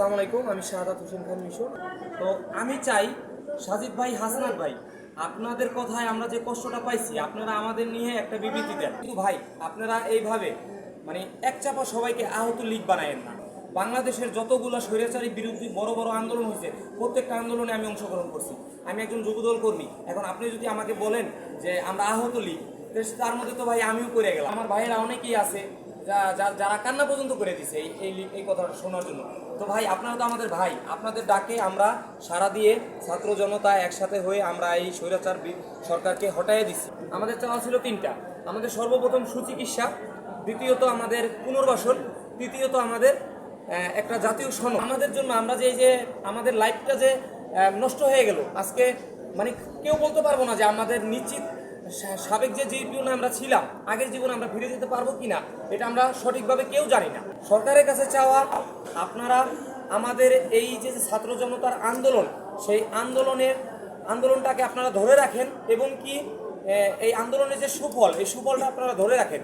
আসসালামু আলাইকুম, আমি শাহাদাত হোসেন খান মিশন। তো আমি চাই সাজিদ ভাই, হাসনাত ভাই, আপনাদের কথায় আমরা যে কষ্টটা পাইছি আপনারা আমাদের নিয়ে একটা বিবৃতি দেন। কিন্তু ভাই আপনারা এইভাবে এক চাপা সবাইকে আহত লীগ বানায়েন না। বাংলাদেশের যতগুলো স্বৈরাচারী বিরুদ্ধে বড় বড় আন্দোলন হয়েছে প্রত্যেকটা আন্দোলনে আমি অংশগ্রহণ করছি। আমি একজন যুবদল কর্মী। এখন আপনি যদি আমাকে বলেন যে আমরা আহত লীগ, তার মধ্যে তো ভাই আমিও করে গেলাম। আমার ভাইয়েরা অনেকেই আছে যারা কান্না পর্যন্ত করে দিছে এই কথাটা শোনার জন্য। তো ভাই আপনারা তো আমাদের ভাই, আপনাদের ডাকে আমরা সাড়া দিয়ে ছাত্র জনতা একসাথে হয়ে আমরা এই স্বৈরাচার সরকারকে হটাইয়ে দিচ্ছি। আমাদের চাওয়া ছিল তিনটা। আমাদের সর্বপ্রথম সুচিকিৎসা, দ্বিতীয়ত আমাদের পুনর্বাসন, তৃতীয়ত আমাদের একটা জাতীয় সনদ। আমাদের জন্য আমরা যে আমাদের লাইফটা যে নষ্ট হয়ে গেল আজকে, কেউ বলতে পারবো না যে আমাদের নিশ্চিত সাবেক যে জীবনে আমরা ছিলাম, আগের জীবনে আমরা ফিরে যেতে পারবো কিনা এটা আমরা সঠিকভাবে কেউ জানি না। সরকারের কাছে চাওয়া, আপনারা আমাদের এই যে ছাত্র জনতার আন্দোলন, সেই আন্দোলনটাকে আপনারা ধরে রাখেন এবং কি এই আন্দোলনের যে সুফল, এই সুফলটা আপনারা ধরে রাখেন।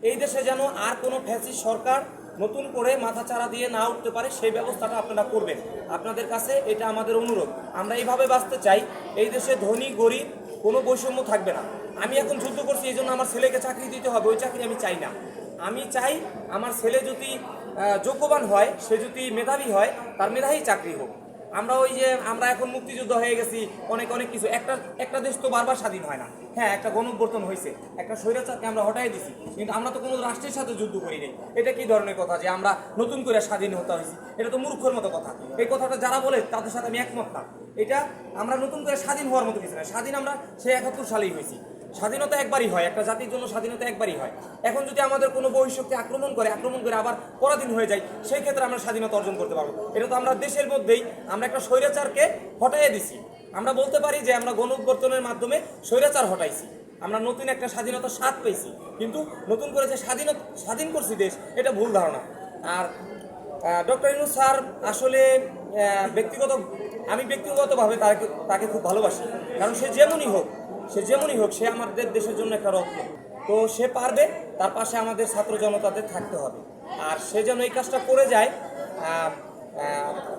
এই দেশে যেন আর কোনো ফ্যাসিস্ট সরকার নতুন করে মাথাচাড়া দিয়ে না উঠতে পারে, সেই ব্যবস্থাটা আপনারা করবেন। আপনাদের কাছে এটা আমাদের অনুরোধ। আমরা এইভাবে বাঁচতে চাই, এই দেশে ধনী গরিব কোনো বৈষম্য থাকবে না। আমি এখন যুদ্ধ করছি, এই জন্য আমার ছেলেকে চাকরি দিতে হবে, ওই চাকরি আমি চাই না। আমি চাই আমার ছেলে যদি যোগ্যবান হয়, সে যদি মেধাবী হয়, তার মেধাবী চাকরি হোক। আমরা এখন মুক্তিযুদ্ধ হয়ে গেছি, অনেক কিছু। একটা দেশ তো বারবার স্বাধীন হয় না। হ্যাঁ, একটা গণঅভ্যুত্থান হয়েছে, একটা স্বৈরাচারকে আমরা হটাই দিছি, কিন্তু আমরা তো কোনো রাষ্ট্রের সাথে যুদ্ধ করি নাই। এটা কি ধরনের কথা যে আমরা নতুন করে স্বাধীন হতে হয়েছি? এটা তো মূর্খের মতো কথা। এই কথাটা যারা বলে তাদের সাথে আমি একমত না। এটা আমরা নতুন করে স্বাধীন হওয়ার মতো কিছু না। স্বাধীন আমরা সেই 71 সালেই হয়েছি। স্বাধীনতা একবারই হয়, একটা জাতির জন্য স্বাধীনতা একবারই হয়। এখন যদি আমাদের কোনো বহিঃশক্তি আক্রমণ করে আবার পরাধীন হয়ে যায়, সেই ক্ষেত্রে আমরা স্বাধীনতা অর্জন করতে পারবো। এটা তো আমরা দেশের মধ্যেই আমরা একটা স্বৈরাচারকে হটাইয়ে দিছি। আমরা বলতে পারি যে আমরা গণঅভ্যুত্থানের মাধ্যমে স্বৈরাচার হটাইছি, আমরা নতুন একটা স্বাধীনতার স্বাদ পেয়েছি। কিন্তু নতুন করে যে স্বাধীন করছি দেশ, এটা ভুল ধারণা। আর ডক্টর ইউনূস স্যার আসলে আমি ব্যক্তিগতভাবে তাকে খুব ভালোবাসি। কারণ সে যেমনই হোক সে আমাদের দেশের জন্য একটা রত্ন। তো সে পারবে, তার পাশে আমাদের ছাত্র জনতাদের থাকতে হবে। আর সে যেন এই কাজটা করে যায়,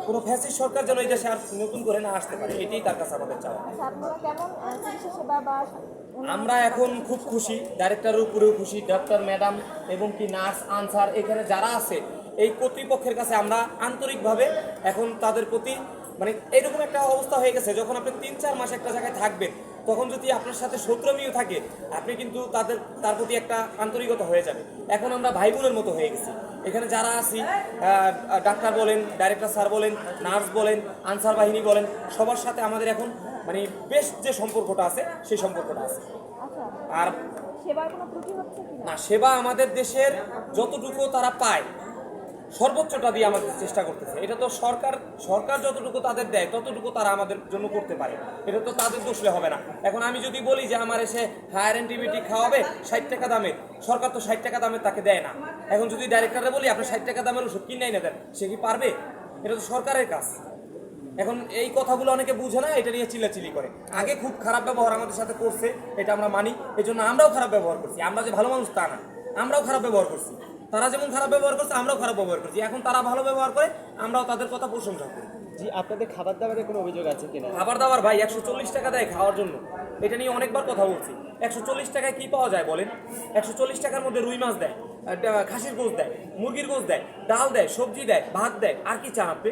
কোনো ফ্যাসিস্ট সরকার যেন এই দেশে আর নতুন করে না আসতে পারে, এটাই তার কাছে আমাদের চাওয়া। আমরা এখন খুব খুশি, ডাইরেক্টরের উপরেও খুশি, ডাক্তার ম্যাডাম এবং কি নার্স আনসার এখানে যারা আছে, এই কর্তৃপক্ষের কাছে আমরা আন্তরিকভাবে এখন তাদের প্রতি এরকম একটা অবস্থা হয়ে গেছে, যখন আপনি 3-4 মাস একটা জায়গায় থাকবেন, তখন যদি আপনার সাথে শত্রুমিও থাকে, আপনি কিন্তু তার প্রতি একটা আন্তরিকতা হয়ে যাবে। এখন আমরা ভাই বোনের মতো হয়ে গেছি। এখানে যারা আছি, ডাক্তার বলেন, ডাইরেক্টর স্যার বলেন, নার্স বলেন, আনসার বাহিনী বলেন, সবার সাথে আমাদের এখন বেশ যে সম্পর্কটা আছে, সেই সম্পর্কটা আছে। আর না, সেবা আমাদের দেশের যতটুকু তারা পায় সর্বোচ্চটা দিয়ে আমাদের চেষ্টা করতেছে। এটা তো সরকার যতটুকু তাদের দেয় ততটুকু তারা আমাদের জন্য করতে পারে, এটা তো তাদের দোষলে হবে না। এখন আমি যদি বলি যে আমার এসে হায়ার অ্যান্টিবায়োটিক খাওয়াবে 60 টাকা দামে, সরকার তো 60 টাকা দামে তাকে দেয় না। এখন যদি ডাইরেক্টরে বলি আপনি 60 টাকা দামের ওষুধ কিনে না দেন, সে কি পারবে? এটা তো সরকারের কাজ। এখন এই কথাগুলো অনেকে বুঝে না, এটা নিয়ে চিল্লাচিল্লি করে। আগে খুব খারাপ ব্যবহার আমাদের সাথে করছে, এটা আমরা মানি, এই জন্য আমরাও খারাপ ব্যবহার করছি। আমরা যে ভালো মানুষ তা না, আমরাও খারাপ ব্যবহার করছি। তারা যেমন খারাপ ব্যবহার করছে, আমরাও খারাপ ব্যবহার করছি। এখন তারা ভালো ব্যবহার করে, আমরাও তাদের কথা প্রশংসা করি। জি, আপনাদের খাবার দাবারের কোনো অভিযোগ আছে কিনা? খাবার দাবার ভাই 140 টাকা দেয় খাওয়ার জন্য। এটা নিয়ে অনেকবার কথা বলছি। 140 টাকায় কি পাওয়া যায় বলেন? 140 টাকার মধ্যে রুই মাছ দেয়, খাসির গোশত দেয়, মুরগির গোশত দেয়, ডাল দেয়, সবজি দেয়, ভাত দেয়, আর কি চান আপনি?